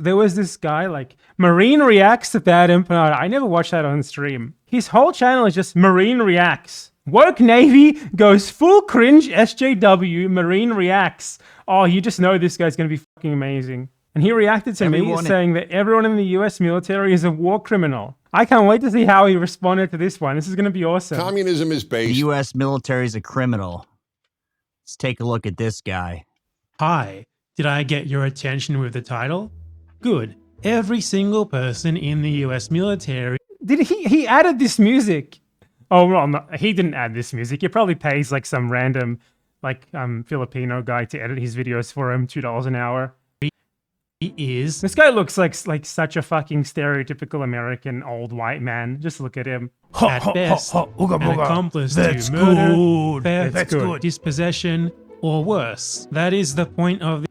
There was this guy, like, Marine Reacts to BadEmpanada. I never watched that on stream. His whole channel is just Marine Reacts. Woke Navy goes full cringe SJW, Marine Reacts. Oh, you just know this guy's going to be fucking amazing. And he reacted to me saying that everyone in the US military is a war criminal. I can't wait to see how he responded to this one. This is going to be awesome. Communism is based. The U.S. military is a criminal. Let's take a look at this guy. Hi, did I get your attention with the title? Good. Every single person in the US military. Did he added this music? Oh, well, no, he didn't add this music. He probably pays like some random, like, Filipino guy to edit his videos for him, $2 an hour. Is This guy looks like such a fucking stereotypical American old white man. Just look at him. at best an accomplice to murder, theft, dispossession, or worse. That is the point of the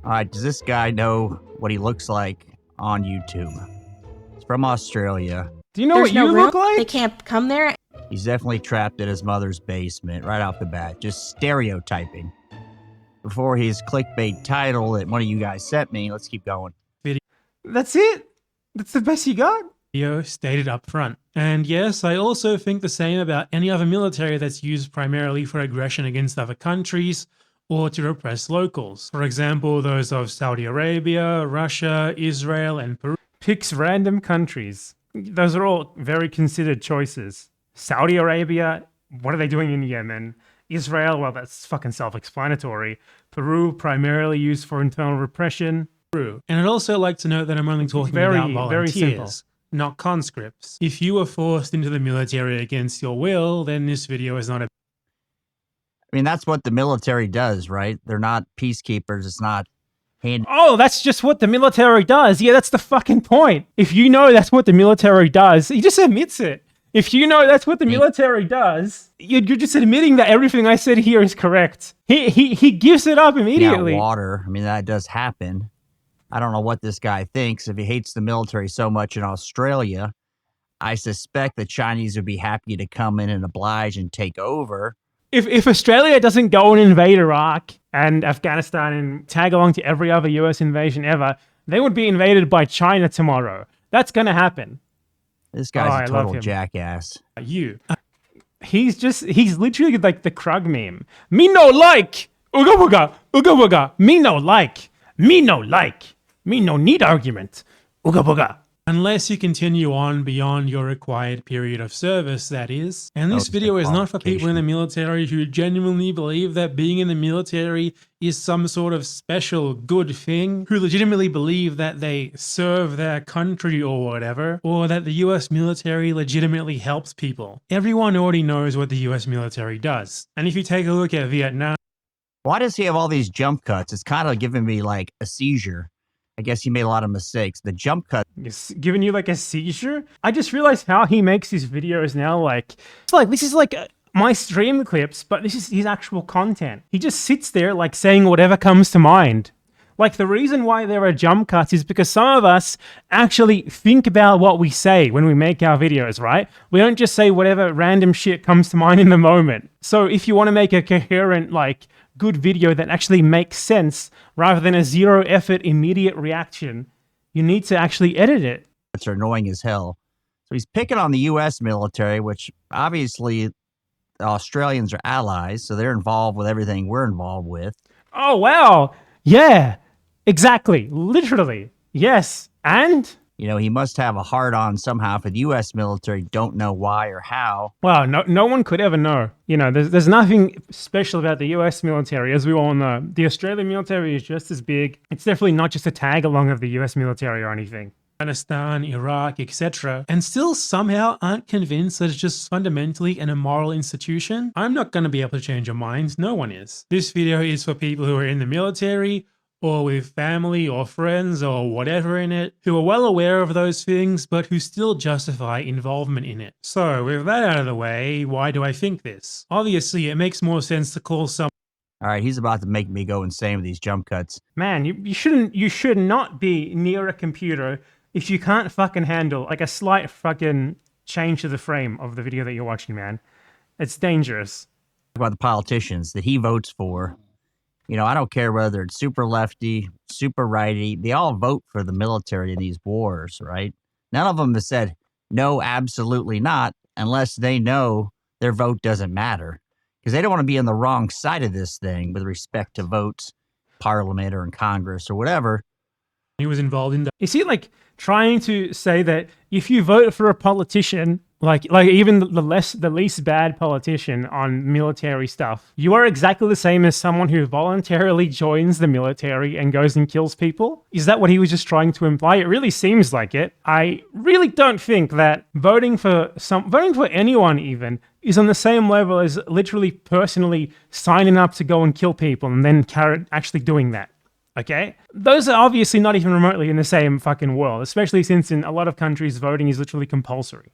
All right, does this guy know what he looks like on YouTube? He's from Australia. Do you know what you look like? They can't come there. He's definitely trapped in his mother's basement right off the bat, just stereotyping. Before his clickbait title that one of you guys sent me, let's keep going. That's it? That's the best you got? video stated up front. And yes, I also think the same about any other military that's used primarily for aggression against other countries or to repress locals. For example, those of Saudi Arabia, Russia, Israel, and Peru. Picks random countries. Those are all very considered choices. Saudi Arabia, what are they doing in Yemen? Israel, well, that's fucking self-explanatory. Peru, primarily used for internal repression. And I'd also like to note that I'm only talking about volunteers, not conscripts. If you were forced into the military against your will, then this video is not a... I mean, that's what the military does, right? They're not peacekeepers. It's not... Oh, that's just what the military does. Yeah, that's the fucking point. If you know that's what the military does, he just admits it. If you know that's what the military does, you're just admitting that everything I said here is correct. He gives it up immediately. Yeah, water. I mean, that does happen. I don't know what this guy thinks. If he hates the military so much in Australia, I suspect the Chinese would be happy to come in and oblige and take over. If Australia doesn't go and invade Iraq and Afghanistan and tag along to every other US invasion ever, they would be invaded by China tomorrow. That's going to happen. This guy's a total jackass. He's literally like the Krug meme. Me no like. Ooga booga. Ooga booga. Me no like. Me no like. Me no need argument. Ooga booga. Unless you continue on beyond your required period of service, that is. And this video is not for people in the military who genuinely believe that being in the military is some sort of special good thing, who legitimately believe that they serve their country or whatever, or that the US military legitimately helps people. Everyone already knows what the US military does. And if you take a look at Vietnam... Why does he have all these jump cuts? It's kind of giving me like a seizure. I guess he made a lot of mistakes. The jump cut is giving you like a seizure. I just realized how he makes his videos now. Like, it's like this is like my stream clips, but this is his actual content. He just sits there like saying whatever comes to mind. Like the reason why there are jump cuts is because some of us actually think about what we say when we make our videos, right? We don't just say whatever random shit comes to mind in the moment. So if you want to make a coherent, like, good video that actually makes sense rather than a zero effort immediate reaction, you need to actually edit it. It's annoying as hell. So he's picking on the US military, which obviously the Australians are allies, so they're involved with everything we're involved with. Oh, wow. Yeah, exactly. Literally. Yes. And? You know, he must have a hard-on somehow for the U.S. military, don't know why or how. Well, no one could ever know. You know, there's nothing special about the U.S. military, as we all know. The Australian military is just as big. It's definitely not just a tag-along of the U.S. military or anything. Afghanistan, Iraq, etc., and still somehow aren't convinced that it's just fundamentally an immoral institution? I'm not going to be able to change your minds. No one is. This video is for people who are in the military, or with family or friends or whatever in it, who are well aware of those things, but who still justify involvement in it. So, with that out of the way, why do I think this? Obviously, it makes more sense to call some... Alright, he's about to make me go insane with these jump cuts. Man, you should not be near a computer if you can't fucking handle, like, a slight fucking change to the frame of the video that you're watching, man. It's dangerous. About the politicians that he votes for. You know, I don't care whether it's super lefty, super righty. They all vote for the military in these wars, right? None of them have said, no, absolutely not, unless they know their vote doesn't matter. Because they don't want to be on the wrong side of this thing with respect to votes, parliament or in Congress or whatever. He was involved in that. Is he like trying to say that if you vote for a politician, like even the least bad politician on military stuff, you are exactly the same as someone who voluntarily joins the military and goes and kills people? Is that what he was just trying to imply? It really seems like it. I really don't think that voting for anyone even is on the same level as literally personally signing up to go and kill people and then actually doing that. Okay? Those are obviously not even remotely in the same fucking world, especially since in a lot of countries voting is literally compulsory.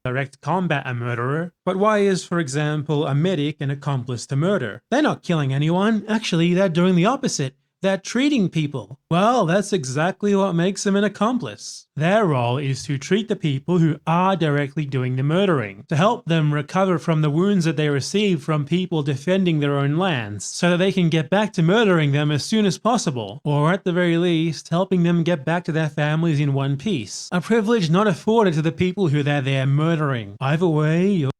Direct combat a murderer. But why is, for example, a medic an accomplice to murder? They're not killing anyone. Actually, they're doing the opposite. They're treating people. Well, that's exactly what makes them an accomplice. Their role is to treat the people who are directly doing the murdering, to help them recover from the wounds that they received from people defending their own lands, so that they can get back to murdering them as soon as possible, or at the very least, helping them get back to their families in one piece. A privilege not afforded to the people who they're there murdering. Either way, you're...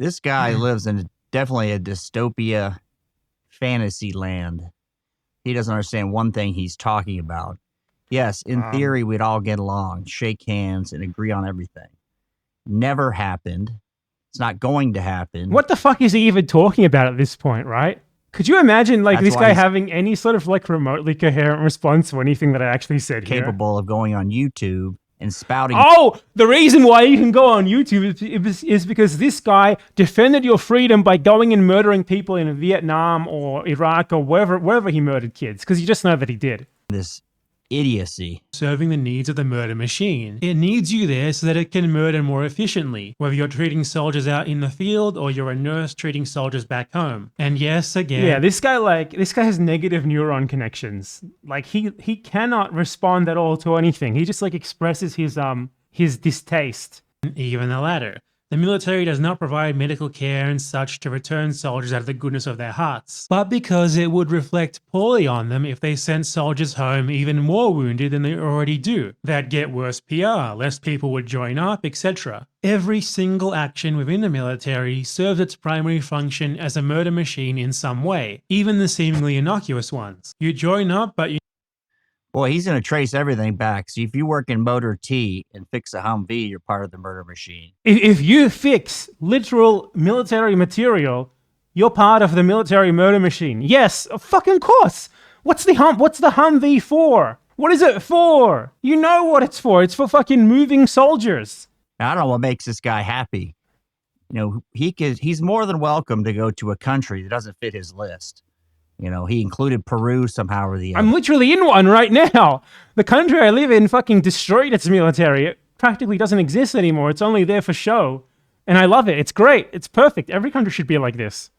This guy lives in definitely a dystopia fantasy land. He doesn't understand one thing he's talking about. Yes, in theory, we'd all get along, shake hands, and agree on everything. Never happened. It's not going to happen. What the fuck is he even talking about at this point, right? Could you imagine like this guy having any sort of like remotely coherent response to anything that I actually said here? Capable of going on YouTube and spouting. Oh, the reason why you can go on YouTube is because this guy defended your freedom by going and murdering people in Vietnam or Iraq or wherever he murdered kids, because you just know that he did. This idiocy. Serving the needs of the murder machine. It needs you there so that it can murder more efficiently, whether you're treating soldiers out in the field or you're a nurse treating soldiers back home. And yes, again... Yeah, this guy has negative neuron connections. Like, he cannot respond at all to anything. He just, like, expresses his distaste. Even the latter. The military does not provide medical care and such to return soldiers out of the goodness of their hearts, but because it would reflect poorly on them if they sent soldiers home even more wounded than they already do. They'd get worse PR, less people would join up, etc. Every single action within the military serves its primary function as a murder machine in some way, even the seemingly innocuous ones. You join up, but you... Boy, he's going to trace everything back. So if you work in Motor T and fix a Humvee, you're part of the murder machine. If you fix literal military material, you're part of the military murder machine. Yes, fucking course. What's the Humvee for? What is it for? You know what it's for. It's for fucking moving soldiers. Now, I don't know what makes this guy happy. You know, he's more than welcome to go to a country that doesn't fit his list. You know, he included Peru somehow or the other. I'm literally in one right now. The country I live in fucking destroyed its military. It practically doesn't exist anymore. It's only there for show. And I love it. It's great. It's perfect. Every country should be like this.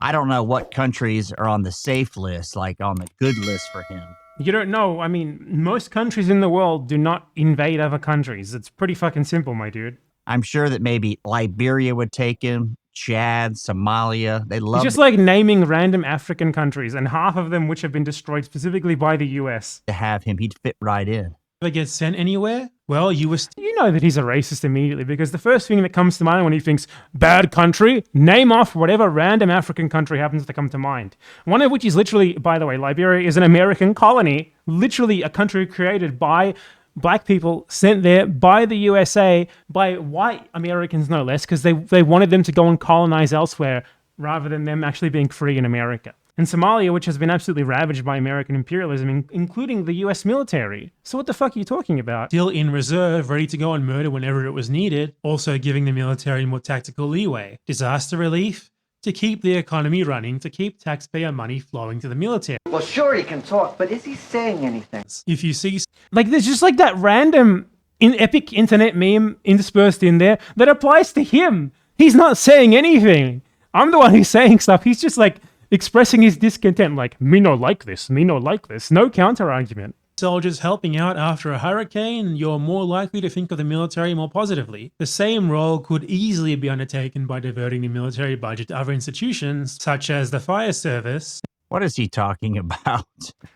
I don't know what countries are on the safe list, like on the good list for him. You don't know. I mean, most countries in the world do not invade other countries. It's pretty fucking simple, my dude. I'm sure that maybe Liberia would take him. Chad, Somalia, they love... It's just like naming random African countries, and half of them which have been destroyed specifically by the US. To have him, he'd fit right in. They get sent anywhere? Well, you know that he's a racist immediately, because the first thing that comes to mind when he thinks, bad country, name off whatever random African country happens to come to mind. One of which is literally, by the way, Liberia is an American colony, literally a country created by Black people, sent there by the USA, by white Americans no less, because they wanted them to go and colonize elsewhere rather than them actually being free in America. And Somalia, which has been absolutely ravaged by American imperialism, including the US military. So what the fuck are you talking about? Still in reserve, ready to go and murder whenever it was needed, also giving the military more tactical leeway. Disaster relief? To keep the economy running, to keep taxpayer money flowing to the military. Well, sure, he can talk, but is he saying anything? If you see... Like, there's just like that random epic internet meme interspersed in there that applies to him. He's not saying anything. I'm the one who's saying stuff. He's just like expressing his discontent, like, me no like this, me no like this. No counter argument. soldiers helping out after a hurricane, you're more likely to think of the military more positively. The same role could easily be undertaken by diverting the military budget to other institutions, such as the fire service. What is he talking about?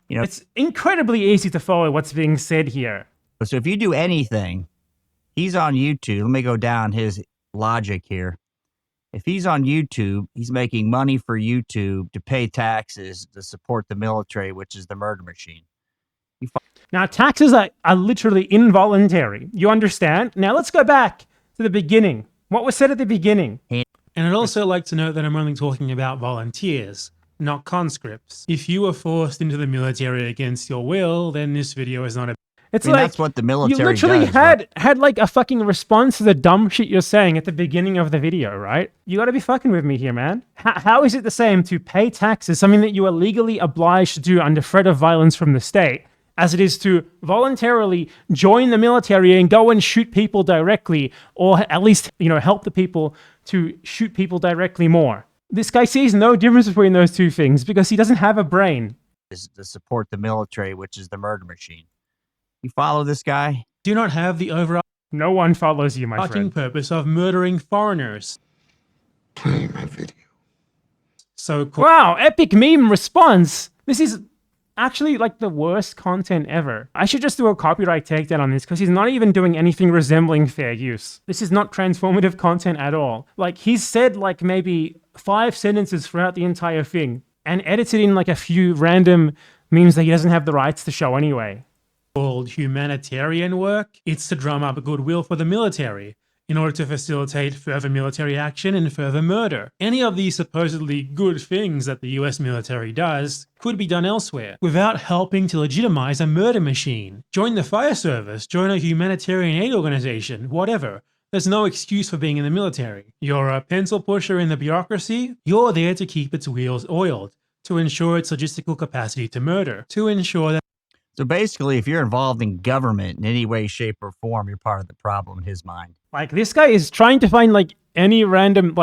You know, It's incredibly easy to follow what's being said here. so if you do anything, he's on YouTube. Let me go down his logic here. If he's on YouTube, he's making money for YouTube to pay taxes to support the military, which is the murder machine. Now, taxes are literally involuntary. You understand? Now, let's go back to the beginning. What was said at the beginning? And I'd also like to note that I'm only talking about volunteers, not conscripts. If you were forced into the military against your will, then this video is not a... It's that's what the military you literally does, right? had like a fucking response to the dumb shit you're saying at the beginning of the video, right? You gotta be fucking with me here, man. How is it the same to pay taxes, something that you are legally obliged to do under threat of violence from the state, as it is to voluntarily join the military and go and shoot people directly, or at least, help the people to shoot people directly more? This guy sees no difference between those two things because he doesn't have a brain. Is to support the military, which is the murder machine. You follow this guy? Do not have the overarching No one follows you, my friend. purpose of murdering foreigners. Play my video. So Wow, epic meme response. This is actually like the worst content ever. I should just do a copyright takedown on this because he's not even doing anything resembling fair use. This is not transformative content at all. Like, he's said like maybe 5 sentences throughout the entire thing and edited in like a few random memes that he doesn't have the rights to show anyway. called humanitarian work. It's to drum up goodwill for the military in order to facilitate further military action and further murder. Any of these supposedly good things that the US military does could be done elsewhere without helping to legitimize a murder machine. Join the fire service, join a humanitarian aid organization, whatever. There's no excuse for being in the military. You're a pencil pusher in the bureaucracy. You're there to keep its wheels oiled, to ensure its logistical capacity to murder, to ensure that... So basically, if you're involved in government in any way, shape, or form, you're part of the problem in his mind. Like, this guy is trying to find like any random,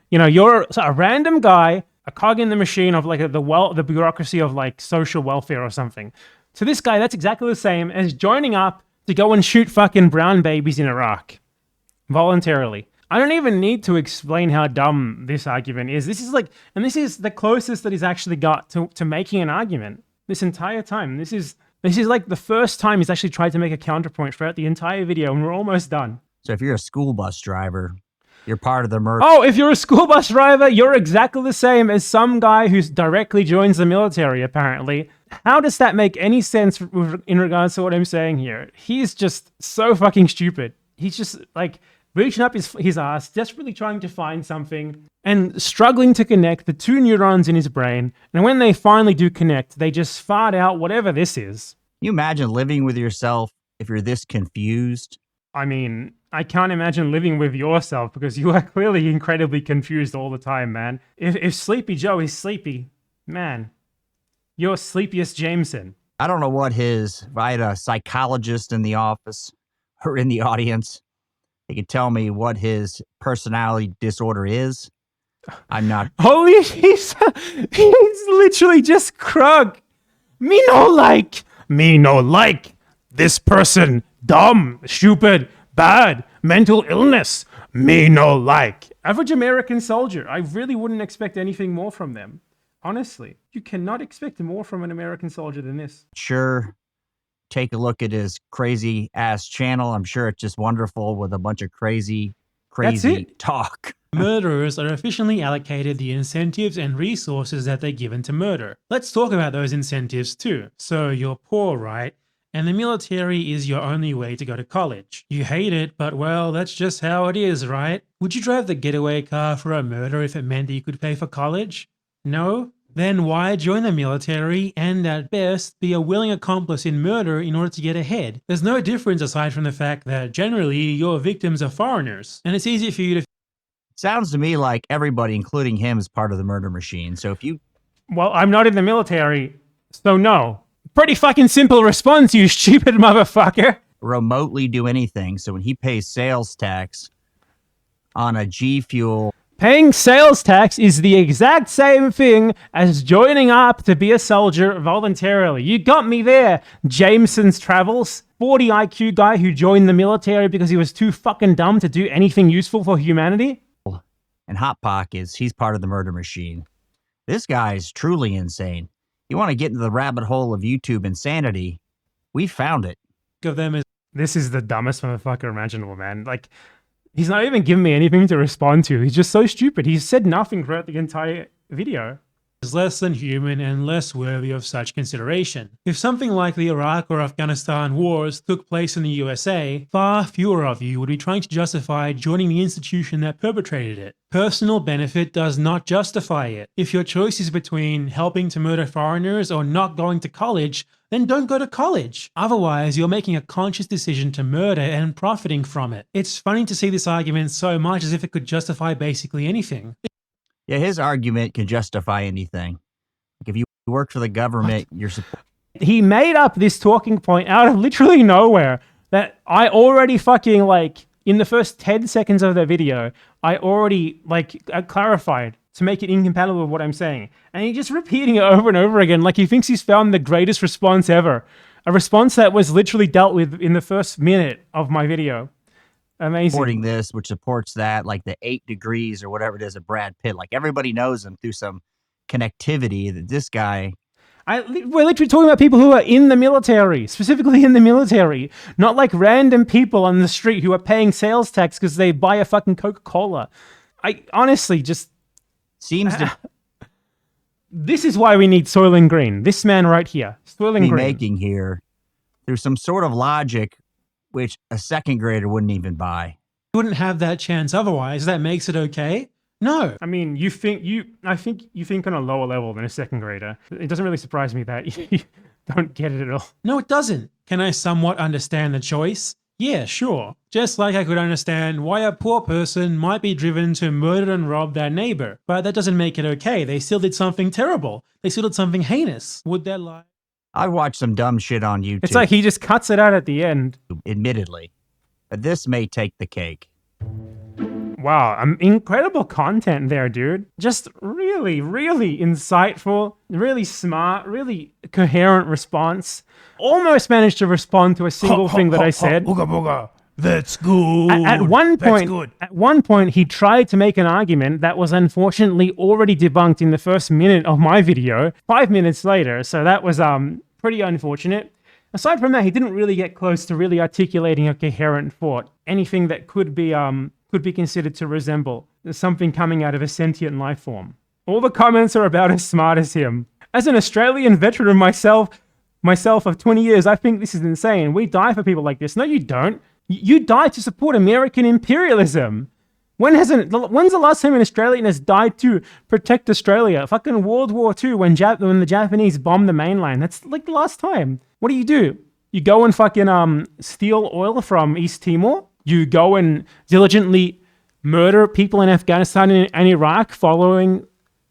you're a random guy, a cog in the machine of like the bureaucracy of like social welfare or something. To this guy, that's exactly the same as joining up to go and shoot fucking brown babies in Iraq. Voluntarily. I don't even need to explain how dumb this argument is. This is the closest that he's actually got to making an argument this entire time. This is like the first time he's actually tried to make a counterpoint throughout the entire video, and we're almost done. So if you're a school bus driver, you're part of the murder. Oh, if you're a school bus driver, you're exactly the same as some guy who directly joins the military, apparently. How does that make any sense in regards to what I'm saying here? He's just so fucking stupid. He's just like reaching up his ass, desperately trying to find something and struggling to connect the 2 neurons in his brain. And when they finally do connect, they just fart out whatever this is. Can you imagine living with yourself if you're this confused? I mean, I can't imagine living with yourself because you are clearly incredibly confused all the time, man. If Sleepy Joe is sleepy, man, you're sleepiest Jameson. I don't know what if I had a psychologist in the office or in the audience, they could tell me what his personality disorder is. I'm not. Holy, he's literally just Krug. Me no like this person. Dumb, stupid, bad, mental illness. Me no like. Average American soldier. I really wouldn't expect anything more from them. Honestly, you cannot expect more from an American soldier than this. Sure. Take a look at his crazy ass channel. I'm sure it's just wonderful with a bunch of crazy talk. Murderers are efficiently allocated the incentives and resources that they're given to murder. Let's talk about those incentives too. So you're poor, right? And the military is your only way to go to college. You hate it, but well, that's just how it is, right? Would you drive the getaway car for a murder if it meant that you could pay for college? No? Then why join the military and, at best, be a willing accomplice in murder in order to get ahead? There's no difference aside from the fact that, generally, your victims are foreigners, and it's easy for you to... Sounds to me like everybody, including him, is part of the murder machine. So if you... Well, I'm not in the military, so no. Pretty fucking simple response, you stupid motherfucker. remotely do anything, so when he pays sales tax on a G Fuel... Paying sales tax is the exact same thing as joining up to be a soldier voluntarily. You got me there, Jamesons Travels. 40 IQ guy who joined the military because he was too fucking dumb to do anything useful for humanity. And Hot Pockets, he's part of the murder machine. This guy is truly insane. You want to get into the rabbit hole of YouTube insanity? We found it. Of them as This is the dumbest motherfucker imaginable, man. Like, he's not even giving me anything to respond to. He's just so stupid. He's said nothing throughout the entire video. less than human and less worthy of such consideration. If something like the Iraq or Afghanistan wars took place in the USA, far fewer of you would be trying to justify joining the institution that perpetrated it. Personal benefit does not justify it. If your choice is between helping to murder foreigners or not going to college, then don't go to college. Otherwise, you're making a conscious decision to murder and profiting from it. It's funny to see this argument so much as if it could justify basically anything. Yeah, his argument can justify anything. Like if you work for the government, you're supposed. He made up this talking point out of literally nowhere that I already fucking, like, in the first 10 seconds of the video, I already, like, clarified to make it incompatible with what I'm saying. And he's just repeating it over and over again like he thinks he's found the greatest response ever. A response that was literally dealt with in the first minute of my video. Amazing. Supporting this, which supports that, like the 8 degrees or whatever it is of Brad Pitt. Like everybody knows him through some connectivity that this guy. We're literally talking about people who are in the military, specifically in the military, not like random people on the street who are paying sales tax because they buy a fucking Coca-Cola. I honestly just... Seems to This is why we need Soylent Green. This man right here, Soylent be Green. making here through some sort of logic which a second grader wouldn't even buy. You wouldn't have that chance otherwise. That makes it okay? No. I mean, I think you think on a lower level than a second grader. It doesn't really surprise me that you don't get it at all. No, it doesn't. Can I somewhat understand the choice? Yeah, sure. Just like I could understand why a poor person might be driven to murder and rob their neighbor. But that doesn't make it okay. They still did something terrible. They still did something heinous. Would their life... I've watched some dumb shit on YouTube. It's like he just cuts it out at the end. Admittedly. But this may take the cake. Wow, incredible content there, dude. Just really, really insightful, really smart, really coherent response. Almost managed to respond to a single thing that I said. Booga booga. That's good. At one point, he tried to make an argument that was unfortunately already debunked in the first minute of my video, 5 minutes later. So that was pretty unfortunate. Aside from that, he didn't really get close to really articulating a coherent thought, anything that could be considered to resemble something coming out of a sentient life form. All the comments are about as smart as him. As an Australian veteran myself of 20 years, I think this is insane. We die for people like this. No, you don't. You die to support American imperialism. When's the last time an Australian has died to protect Australia? Fucking World War II when the Japanese bombed the mainland. That's like the last time. What do? You go and fucking steal oil from East Timor? You go and diligently murder people in Afghanistan and Iraq following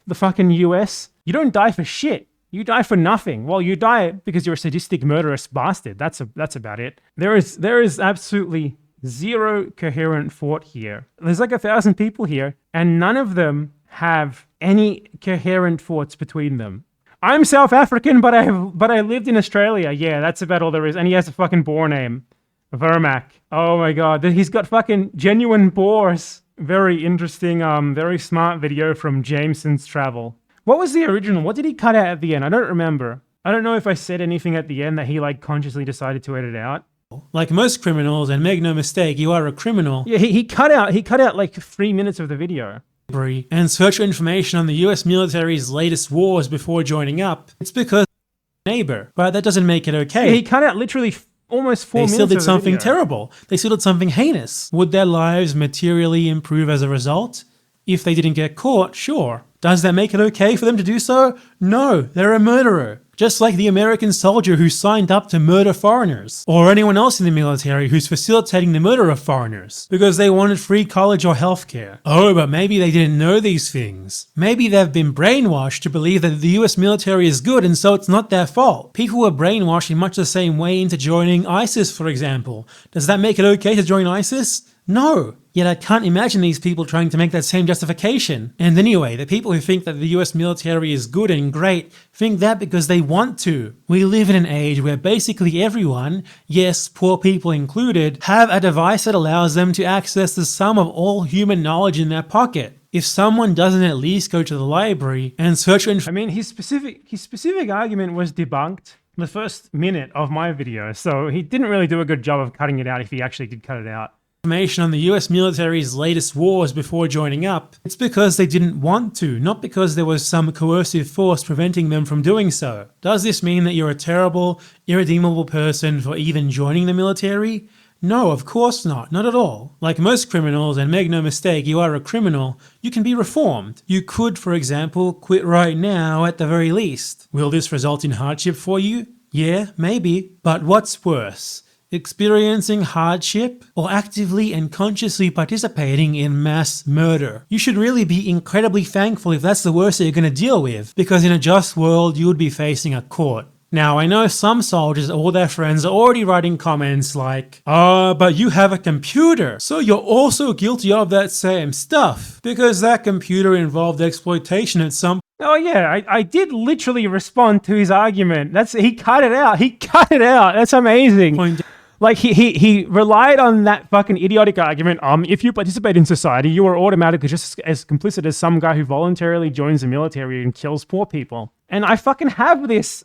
the fucking US? You don't die for shit. You die for nothing. Well, you die because you're a sadistic, murderous bastard. That's about it. There is absolutely zero coherent thought here. There's like 1,000 people here, and none of them have any coherent thoughts between them. I'm South African, but I lived in Australia. Yeah, that's about all there is. And he has a fucking boar name, Vermac. Oh my god, he's got fucking genuine boars. Very interesting, very smart video from Jamesons Travels. What was the original? What did he cut out at the end? I don't remember. I don't know if I said anything at the end that he like consciously decided to edit out. Like most criminals, and make no mistake, you are a criminal. Yeah, he cut out like 3 minutes of the video. And search for information on the US military's latest wars before joining up. It's because neighbor, but that doesn't make it okay. Yeah, he cut out literally almost 4 minutes. They still did of the something video. terrible. They still did something heinous. Would their lives materially improve as a result? If they didn't get caught, sure. Does that make it okay for them to do so? No, they're a murderer. Just like the American soldier who signed up to murder foreigners. Or anyone else in the military who's facilitating the murder of foreigners. Because they wanted free college or healthcare. Oh, but maybe they didn't know these things. Maybe they've been brainwashed to believe that the US military is good and so it's not their fault. People were brainwashed in much the same way into joining ISIS, for example. Does that make it okay to join ISIS? No. Yet I can't imagine these people trying to make that same justification. And anyway, the people who think that the US military is good and great think that because they want to. We live in an age where basically everyone, yes, poor people included, have a device that allows them to access the sum of all human knowledge in their pocket. If someone doesn't at least go to the library and search for I mean, his specific argument was debunked the first minute of my video, so he didn't really do a good job of cutting it out if he actually did cut it out. Information on the US military's latest wars before joining up, it's because they didn't want to, not because there was some coercive force preventing them from doing so. Does this mean that you're a terrible, irredeemable person for even joining the military? No, of course not at all. Like most criminals, and make no mistake, you are a criminal, you can be reformed. You could, for example, quit right now at the very least. Will this result in hardship for you? Yeah, maybe. But what's worse? Experiencing hardship or actively and consciously participating in mass murder? You should really be incredibly thankful if that's the worst that you're going to deal with, because in a just world you would be facing a court. Now, I know some soldiers or their friends are already writing comments like, but you have a computer, so you're also guilty of that same stuff, because that computer involved exploitation at some. Oh yeah, I did literally respond to his argument. He cut it out. He cut it out. That's amazing. point. Like he relied on that fucking idiotic argument. If you participate in society, you are automatically just as complicit as some guy who voluntarily joins the military and kills poor people. And I fucking have this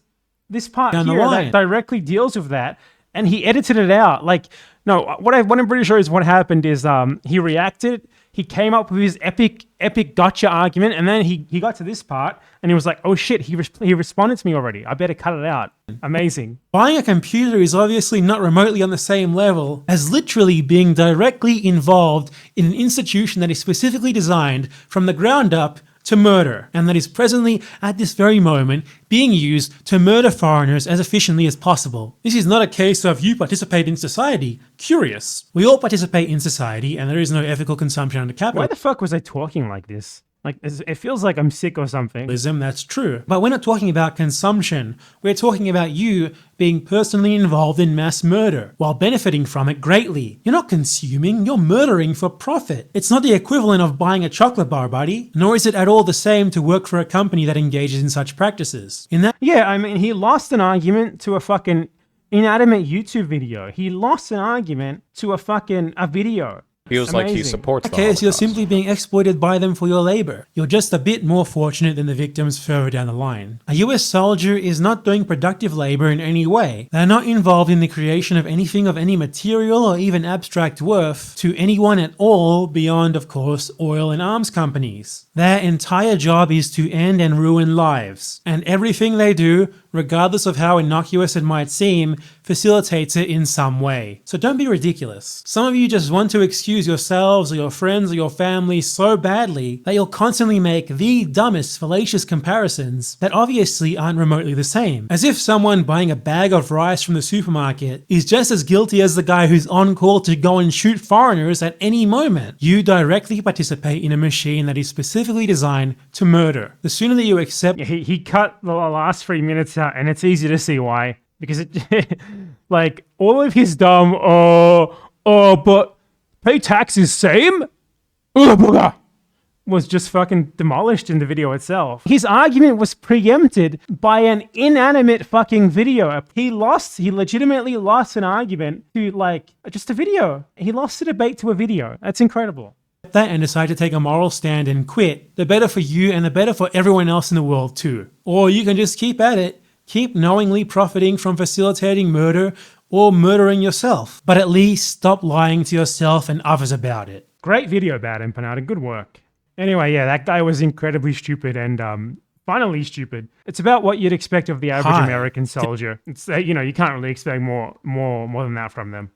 part Down the here line. that directly deals with that, and he edited it out. Like, no, what I'm pretty sure is what happened is he reacted. He came up with his epic gotcha argument, and then he got to this part, and he was like, oh shit, he responded to me already. I better cut it out. Amazing. Buying a computer is obviously not remotely on the same level as literally being directly involved in an institution that is specifically designed from the ground up to murder, and that is presently, at this very moment, being used to murder foreigners as efficiently as possible. This is not a case of you participate in society. Curious. We all participate in society, and there is no ethical consumption under Why capitalism. the fuck was I talking like this? Like, it feels like I'm sick or something. That's true. But we're not talking about consumption. We're talking about you being personally involved in mass murder while benefiting from it greatly. You're not consuming, you're murdering for profit. It's not the equivalent of buying a chocolate bar, buddy, nor is it at all the same to work for a company that engages in such practices. In that Yeah, I mean, he lost an argument to a fucking inanimate YouTube video. He lost an argument to a video. Feels like he Amazing. supports the case, you're Holocaust. simply being exploited by them for your labor. You're just a bit more fortunate than the victims further down the line. A US soldier is not doing productive labor in any way. They're not involved in the creation of anything of any material or even abstract worth to anyone at all beyond, of course, oil and arms companies. Their entire job is to end and ruin lives. And everything they do, regardless of how innocuous it might seem, facilitates it in some way. So don't be ridiculous. Some of you just want to excuse yourselves or your friends or your family so badly that you'll constantly make the dumbest fallacious comparisons that obviously aren't remotely the same. As if someone buying a bag of rice from the supermarket is just as guilty as the guy who's on call to go and shoot foreigners at any moment. You directly participate in a machine that is specifically designed to murder. The sooner that you accept Yeah, he cut the last 3 minutes out, and it's easy to see why. Because it, like, all of his dumb, but pay taxes same? Was just fucking demolished in the video itself. His argument was preempted by an inanimate fucking video. He legitimately lost an argument to, like, just a video. He lost the debate to a video. That's incredible. that and decide to take a moral stand and quit, the better for you and the better for everyone else in the world too. Or you can just keep at it, keep knowingly profiting from facilitating murder or murdering yourself, but at least stop lying to yourself and others about it. Great video, BadEmpanada. Good work. Anyway, yeah, that guy was incredibly stupid and finally stupid. It's about what you'd expect of the average Hi. American soldier. It's you know, you can't really expect more than that from them.